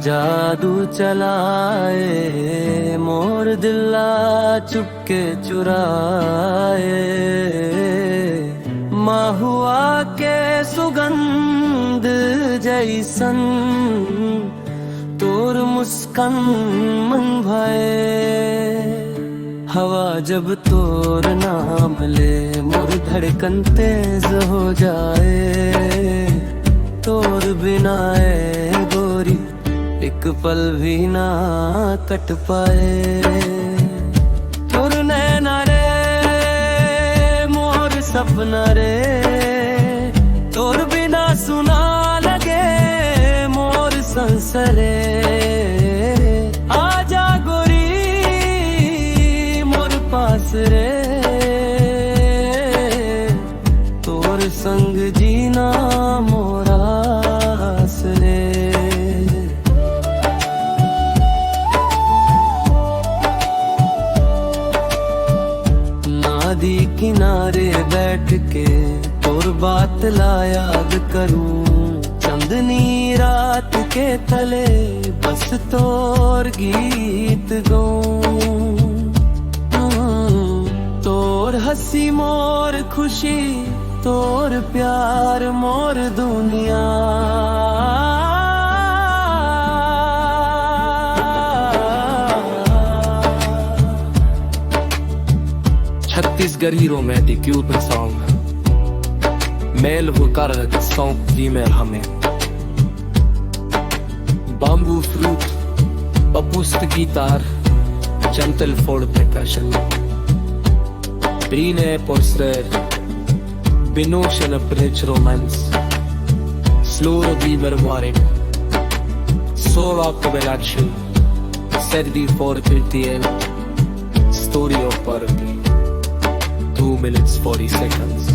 जादू चलाए मोर दिला चुपके चुराए, महुआ के सुगंध जैसन तोर मुस्कान मन भाए। हवा जब तोर नाम ले मोर धड़कन तेज हो जाए, तोर बिना ए गोरी एक पल भी ना कट पाए। तोर नैना रे मोर सपना रे, तोर बिना सुना लगे मोर संसरे। आजा गोरी मोर पास रे, तोर संग जीना मोरा रे। नदी किनारे बैठ के तोर बात ला याद करूं, चांदनी रात के तले बस तोर गीत गाऊं। तोर हंसी मोर खुशी, तोर प्यार मोर दुनिया। Chhattisgarhi romantic cute song male होकर सौंप फीमेल हमें। बाम्बू फ्रूट पपुस्त guitar gentle for percussion. Brine porster Binotion of bridge romance. Slow beamer warring Soul of action. Serdi for 50 Story of Parati 2 minutes 40 seconds.